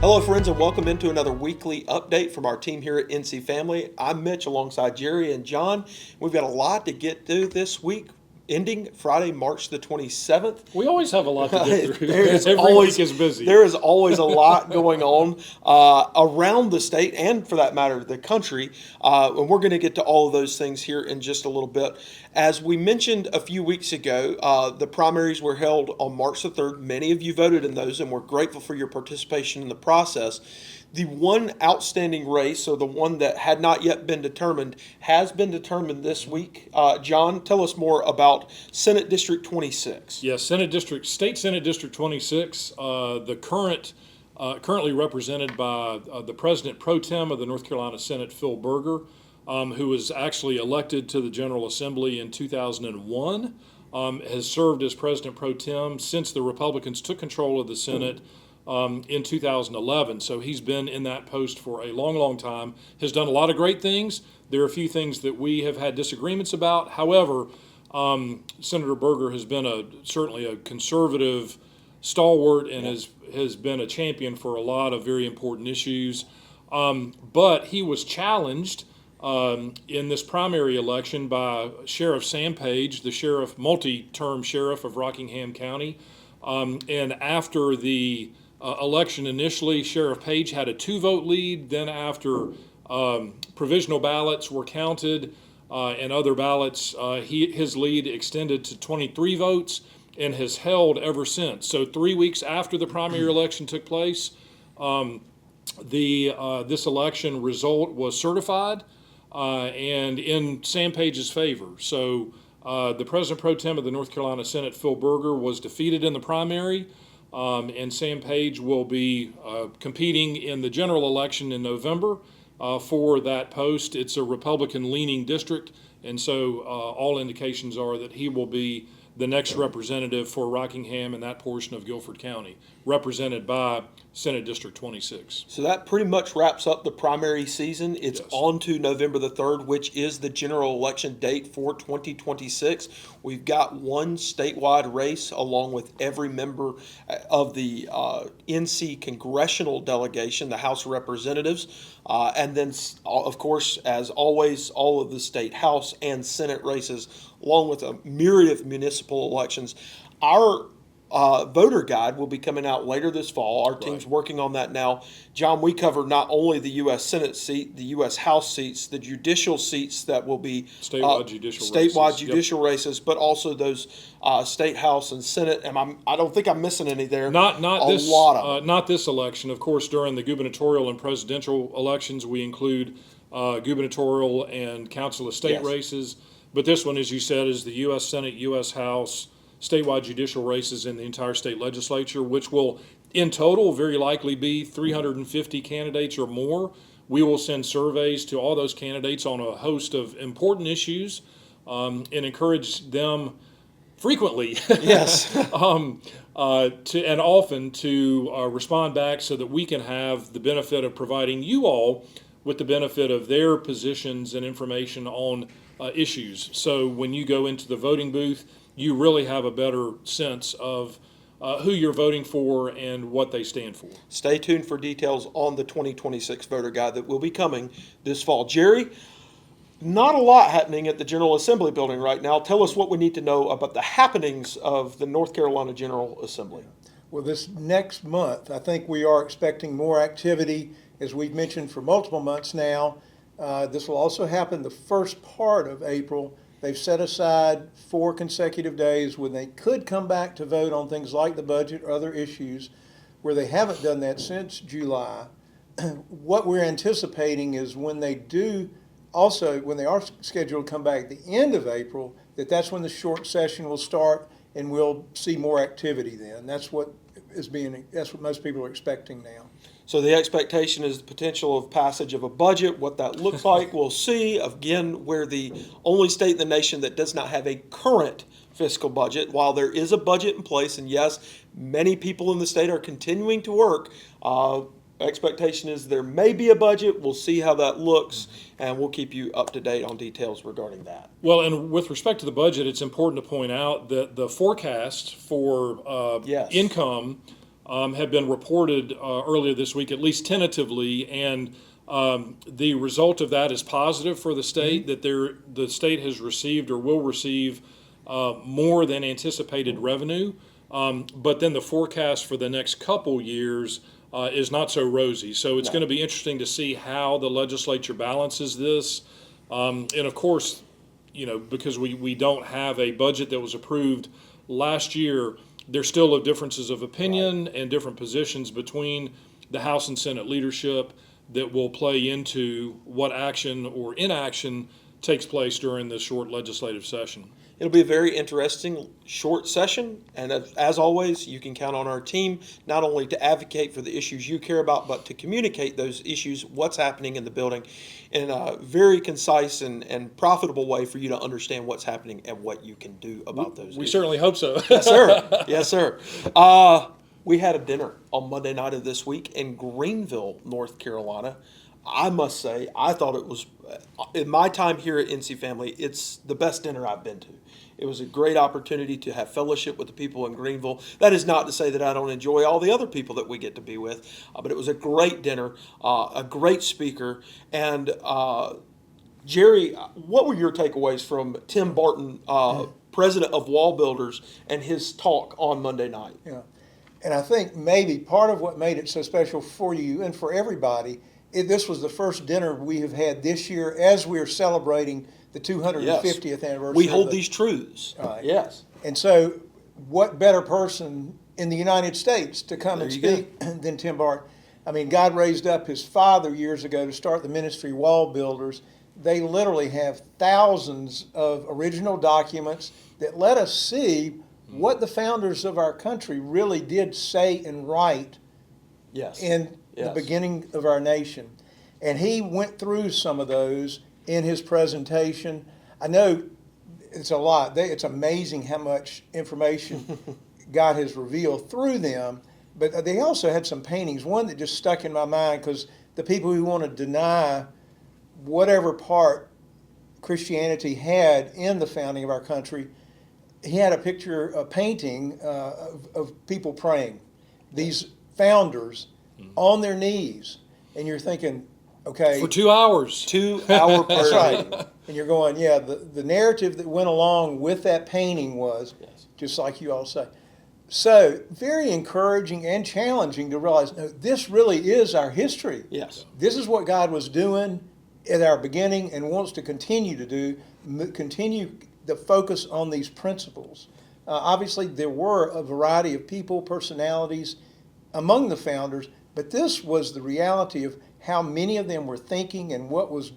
Hello, friends, and welcome into another weekly update from our team here at NC Family. I'm Mitch alongside Jerry and John. We've got a lot to get to this week, ending Friday, March the 27th. We always have a lot to get through. Every week is busy. There is always a lot going on around the state and, for that matter, the country. And we're going to get to all of those things here in just a little bit. As we mentioned a few weeks ago, the primaries were held on March the 3rd. Many of you voted in those, and we're grateful for your participation in the process. The one outstanding race, or the one that had not yet been determined, has been determined this week. John, tell us more about Senate District 26. Yes, State Senate District 26, currently represented by the President Pro Tem of the North Carolina Senate, Phil Berger, who was actually elected to the General Assembly in 2001, has served as President Pro Tem since the Republicans took control of the Senate in 2011. So he's been in that post for a long, long time, has done a lot of great things. There are a few things that we have had disagreements about. However, Senator Berger has been certainly a conservative stalwart and has been a champion for a lot of very important issues. But he was challenged in this primary election by Sheriff Sam Page, the multi-term sheriff of Rockingham County. And after the election initially, Sheriff Page had a 2-vote lead. Then after provisional ballots were counted and other ballots, his lead extended to 23 votes and has held ever since. So 3 weeks after the primary election took place, this election result was certified and in Sam Page's favor. So the President Pro Tem of the North Carolina Senate, Phil Berger, was defeated in the primary. And Sam Page will be competing in the general election in November for that post. It's a Republican-leaning district, and so all indications are that he will be the next representative for Rockingham and that portion of Guilford County, represented by Senate District 26. So that pretty much wraps up the primary season. It's on to November the 3rd, which is the general election date for 2026. We've got one statewide race along with every member of the NC congressional delegation, the House of Representatives, and then, of course, as always, all of the state House and Senate races, along with a myriad of municipal elections. Our voter guide will be coming out later this fall. Our team's working on that now. John, we cover not only the U.S. Senate seat, the U.S. House seats, the judicial seats that will be statewide judicial races, but also those state House and Senate. And I don't think I'm missing any there. Not this election. Of course, during the gubernatorial and presidential elections, we include gubernatorial and council of state races. But this one, as you said, is the U.S. Senate, U.S. House, statewide judicial races in the entire state legislature, which will, in total, very likely be 350 candidates or more. We will send surveys to all those candidates on a host of important issues and encourage them frequently and often to respond back so that we can have the benefit of providing you all with the benefit of their positions and information on issues. So when you go into the voting booth, you really have a better sense of who you're voting for and what they stand for. Stay tuned for details on the 2026 voter guide that will be coming this fall. Jerry, not a lot happening at the General Assembly building right now. Tell us what we need to know about the happenings of the North Carolina General Assembly. Well, this next month, I think we are expecting more activity, as we've mentioned for multiple months now. This will also happen the first part of April. They've set aside 4 consecutive days when they could come back to vote on things like the budget or other issues, where they haven't done that since July. What we're anticipating is when they are scheduled to come back at the end of April, that's when the short session will start and we'll see more activity then. That's what most people are expecting now. So the expectation is the potential of passage of a budget. What that looks like, we'll see. Again, we're the only state in the nation that does not have a current fiscal budget. While there is a budget in place, and yes, many people in the state are continuing to work, expectation is there may be a budget. We'll see how that looks, and we'll keep you up to date on details regarding that. Well, and with respect to the budget, it's important to point out that the forecast for income have been reported earlier this week, at least tentatively, and the result of that is positive for the state, that the state has received or will receive more than anticipated revenue, but then the forecast for the next couple years is not so rosy. So it's going to be interesting to see how the legislature balances this. And of course, because we don't have a budget that was approved last year, there's still differences of opinion and different positions between the House and Senate leadership that will play into what action or inaction takes place during this short legislative session. It'll be a very interesting short session, and as always, you can count on our team not only to advocate for the issues you care about, but to communicate those issues, what's happening in the building, in a very concise and profitable way for you to understand what's happening and what you can do about those We issues. certainly hope so. Yes, sir. Yes, sir. We had a dinner on Monday night of this week in Greenville, North Carolina. I must say, I thought it was, in my time here at NC Family, it's the best dinner I've been to. It was a great opportunity to have fellowship with the people in Greenville. That is not to say that I don't enjoy all the other people that we get to be with, but it was a great dinner, a great speaker. And Jerry, what were your takeaways from Tim Barton, president of Wall Builders, and his talk on Monday night? Yeah. And I think maybe part of what made it so special for you and for everybody, this was the first dinner we have had this year as we are celebrating the 250th anniversary. We hold these truths. Right. Yes. And so what better person in the United States to come and speak than Tim Barton? I mean, God raised up his father years ago to start the ministry Wall Builders. They literally have thousands of original documents that let us see what the founders of our country really did say and write in the beginning of our nation. And he went through some of those in his presentation. I know it's a lot. It's amazing how much information God has revealed through them. But they also had some paintings. One that just stuck in my mind because the people who want to deny whatever part Christianity had in the founding of our country, he had a painting of people praying. These founders on their knees. And you're thinking, okay. For 2 hours. 2 hour prayer. That's right. And you're going, the narrative that went along with that painting was, just like you all say. So very encouraging and challenging to realize, no, this really is our history. Yes. This is what God was doing at our beginning and wants to continue to do, continue the focus on these principles. Obviously, there were a variety of people, personalities among the founders, but this was the reality of how many of them were thinking and what was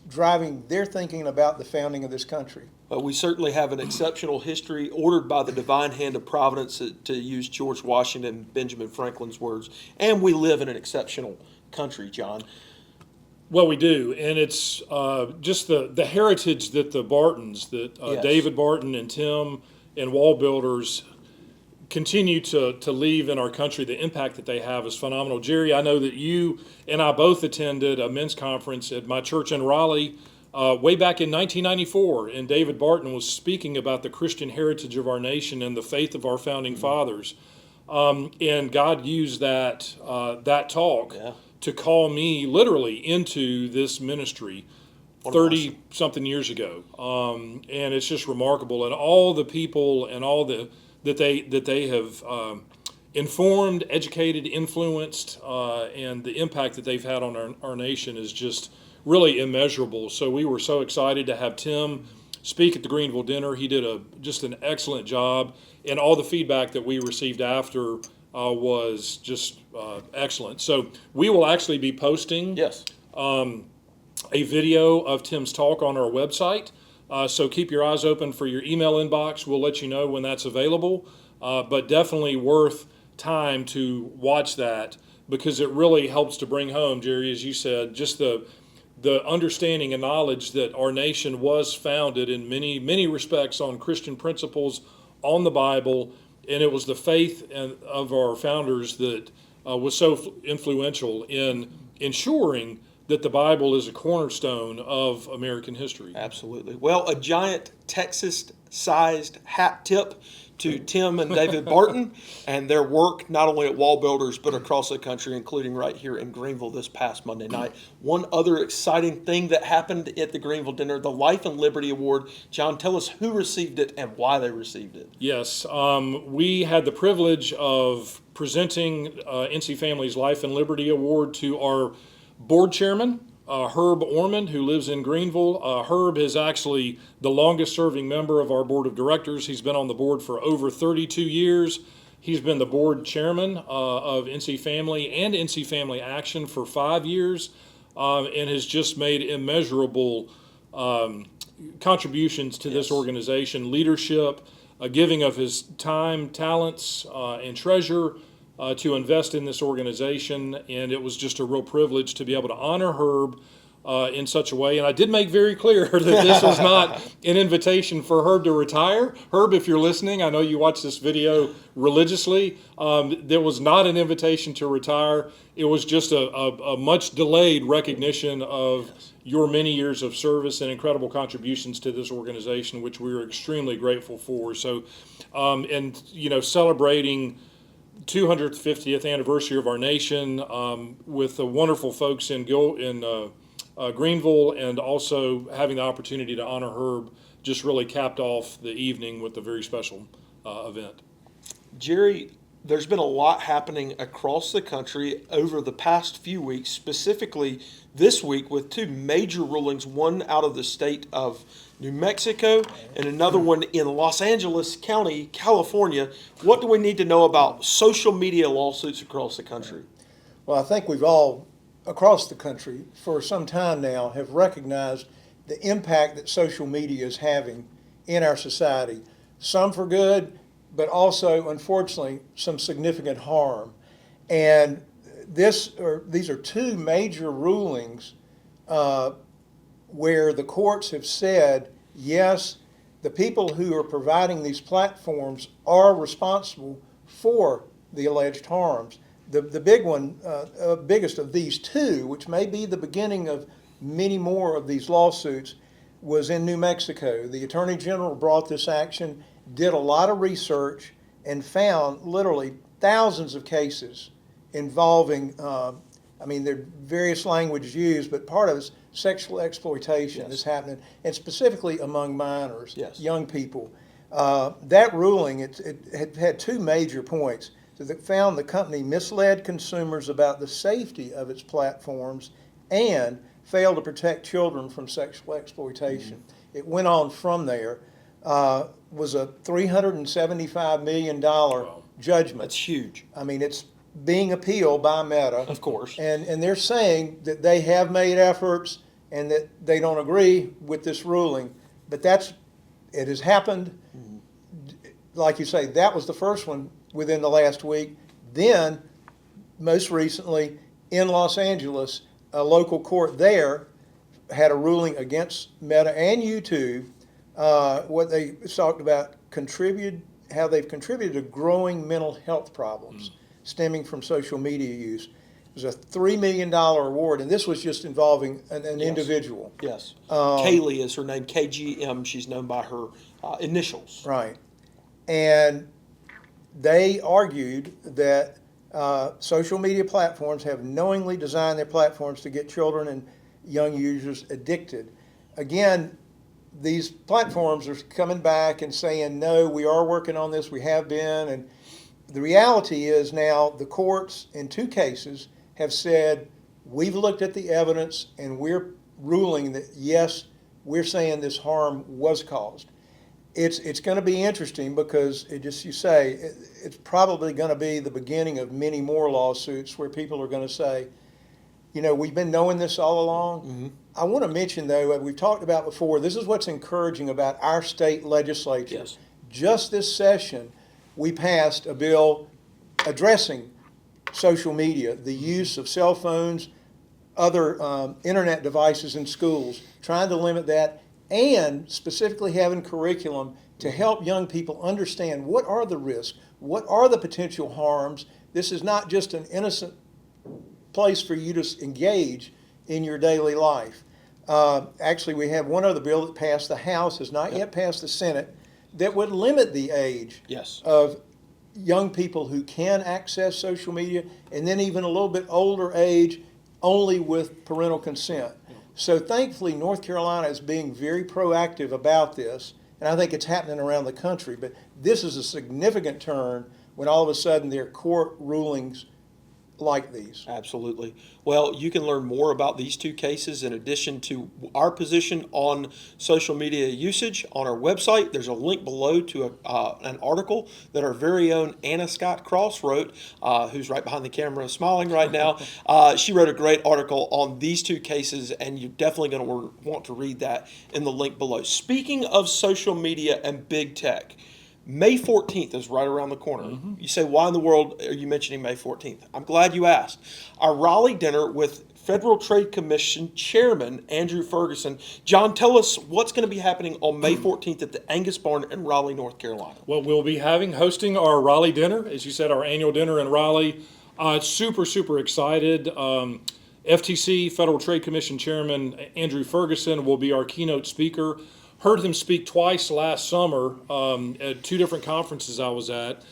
driving their thinking about the founding of this country. We certainly have an exceptional history ordered by the divine hand of providence, to use George Washington and Benjamin Franklin's words, and we live in an exceptional country, John. Well, we do, and it's just the heritage that the Bartons, David Barton and Tim and Wall Builders continue to leave in our country. The impact that they have is phenomenal. Jerry, I know that you and I both attended a men's conference at my church in Raleigh way back in 1994, and David Barton was speaking about the Christian heritage of our nation and the faith of our founding fathers. And God used that talk to call me literally into this ministry 30-something years ago. And it's just remarkable. And all the people and all that they have informed, educated, influenced, and the impact that they've had on our nation is just really immeasurable. So we were so excited to have Tim speak at the Greenville Dinner. He did just an excellent job, and all the feedback that we received after was just excellent. So we will actually be posting a video of Tim's talk on our website. So keep your eyes open for your email inbox. We'll let you know when that's available. But definitely worth time to watch that, because it really helps to bring home, Jerry, as you said, just the understanding and knowledge that our nation was founded in many, many respects on Christian principles, on the Bible, and it was the faith of our founders that was so influential in ensuring that the Bible is a cornerstone of American history. Absolutely. Well, a giant Texas-sized hat tip to Tim and David Barton and their work not only at Wall Builders but across the country, including right here in Greenville this past Monday night. One other exciting thing that happened at the Greenville Dinner, the Life and Liberty Award. John, tell us who received it and why they received it. Yes, we had the privilege of presenting NC Family's Life and Liberty Award to our board chairman, Herb Ormond, who lives in Greenville. Herb is actually the longest serving member of our board of directors. He's been on the board for over 32 years. He's been the board chairman of NC Family and NC Family Action for 5 years, and has just made immeasurable contributions to this organization, leadership, giving of his time, talents, and treasure to invest in this organization. And it was just a real privilege to be able to honor Herb in such a way. And I did make very clear that this was not an invitation for Herb to retire. Herb, if you're listening, I know you watch this video religiously. There was not an invitation to retire. It was just a much delayed recognition of your many years of service and incredible contributions to this organization, which we are extremely grateful for. So, and celebrating 250th anniversary of our nation with the wonderful folks in Greenville, and also having the opportunity to honor Herb just really capped off the evening with a very special event. Jerry, there's been a lot happening across the country over the past few weeks, specifically this week with two major rulings, one out of the state of New Mexico and another one in Los Angeles County, California. What do we need to know about social media lawsuits across the country? Well, I think we've all, across the country, for some time now, have recognized the impact that social media is having in our society. Some for good, but also, unfortunately, some significant harm. And these are two major rulings where the courts have said, yes, the people who are providing these platforms are responsible for the alleged harms. The big one, biggest of these two, which may be the beginning of many more of these lawsuits, was in New Mexico. The Attorney General brought this action, did a lot of research, and found literally thousands of cases involving, there are various languages used, but part of it is sexual exploitation is happening, and specifically among minors, young people. That ruling, it had two major points. So it found the company misled consumers about the safety of its platforms and failed to protect children from sexual exploitation. Mm-hmm. It went on from there. Was a $375 million judgment. That's huge. I mean, it's being appealed by Meta. Of course. And they're saying that they have made efforts and that they don't agree with this ruling. But it has happened. Mm-hmm. Like you say, that was the first one within the last week. Then, most recently, in Los Angeles, a local court there had a ruling against Meta and YouTube. What they talked about how they've contributed to growing mental health problems stemming from social media use. It was a $3 million award, and this was just involving an individual. Yes. Kaylee is her name, KGM. She's known by her initials. Right. And they argued that social media platforms have knowingly designed their platforms to get children and young users addicted. Again, these platforms are coming back and saying, no, we are working on this, we have been. And the reality is now the courts in two cases have said, we've looked at the evidence and we're ruling that, yes, we're saying this harm was caused. It's going to be interesting because it's probably going to be the beginning of many more lawsuits where people are going to say, we've been knowing this all along. Mm-hmm. I want to mention, though, we've talked about before, this is what's encouraging about our state legislature. Yes. Just this session, we passed a bill addressing social media, the use of cell phones, other internet devices in schools, trying to limit that, and specifically having curriculum to help young people understand what are the risks, what are the potential harms. This is not just an innocent place for you to engage in your daily life. Actually, we have one other bill that passed the House, has not yet passed the Senate. that would limit the age Yes. of young people who can access social media, and then even a little bit older age only with parental consent. So thankfully, North Carolina is being very proactive about this, and I think it's happening around the country. But this is a significant turn when all of a sudden there are court rulings like these. Absolutely. Well, you can learn more about these two cases in addition to our position on social media usage on our website. There's a link below to an article that our very own Anna Scott Cross wrote, who's right behind the camera smiling right now. She wrote a great article on these two cases, and you're definitely going to want to read that in the link below. Speaking of social media and big tech, May 14th is right around the corner. Mm-hmm. You say, why in the world are you mentioning May 14th? I'm glad you asked. Our Raleigh Dinner with Federal Trade Commission Chairman Andrew Ferguson. John, tell us what's going to be happening on May 14th at the Angus Barn in Raleigh, North Carolina. Well, we'll be hosting our Raleigh Dinner, as you said, our annual dinner in Raleigh. Super excited. FTC, Federal Trade Commission Chairman Andrew Ferguson, will be our keynote speaker. Heard him speak twice last summer at two different conferences I was at.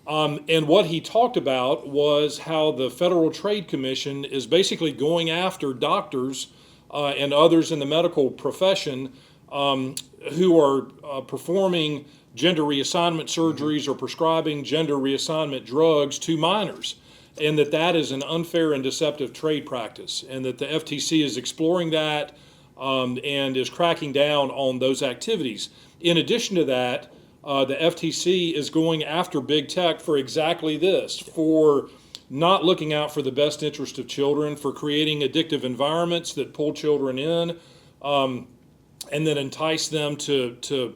And what he talked about was how the Federal Trade Commission is basically going after doctors and others in the medical profession who are performing gender reassignment surgeries or prescribing gender reassignment drugs to minors, and that is an unfair and deceptive trade practice, and that the FTC is exploring that and is cracking down on those activities. In addition to that, the FTC is going after big tech for exactly this, for not looking out for the best interest of children, for creating addictive environments that pull children in and then entice them to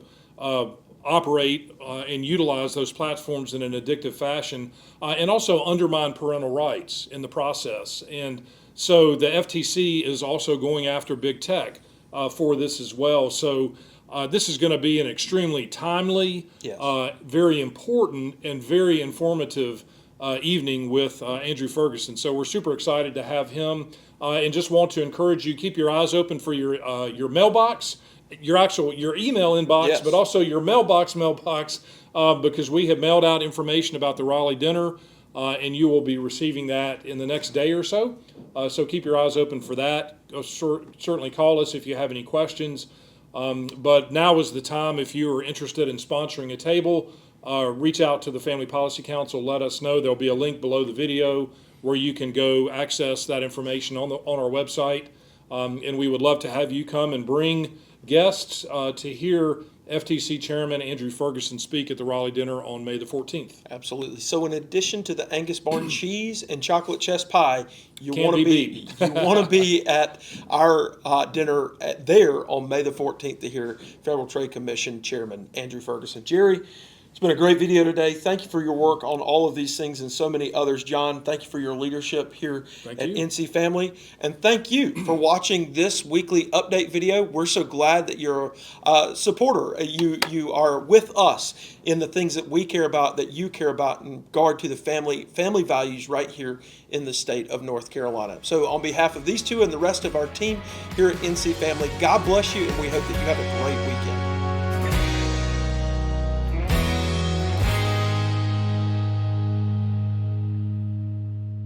operate and utilize those platforms in an addictive fashion, and also undermine parental rights in the process. And so the FTC is also going after big tech for this as well. So this is going to be an extremely timely, Yes. Very important, and very informative evening with Andrew Ferguson. So we're super excited to have him, and just want to encourage you, keep your eyes open for your mailbox, your email inbox, Yes. but also your mailbox, because we have mailed out information about the Raleigh Dinner. And you will be receiving that in the next day or so. So keep your eyes open for that. Certainly call us if you have any questions. But now is the time, if you are interested in sponsoring a table, reach out to the Family Policy Council. Let us know. There'll be a link below the video where you can go access that information on our website. And we would love to have you come and bring guests to hear FTC Chairman Andrew Ferguson speak at the Raleigh Dinner on May the 14th. Absolutely. So in addition to the Angus Barn cheese and chocolate chest pie, you Can't want to be be at our dinner there on May the 14th to hear Federal Trade Commission Chairman Andrew Ferguson. Jerry, it's been a great video today. Thank you for your work on all of these things and so many others. John, thank you for your leadership here at NC Family. And thank you for watching this weekly update video. We're so glad that you're a supporter. You are with us in the things that we care about, that you care about in regard to the family values right here in the state of North Carolina. So on behalf of these two and the rest of our team here at NC Family, God bless you, and we hope that you have a great week.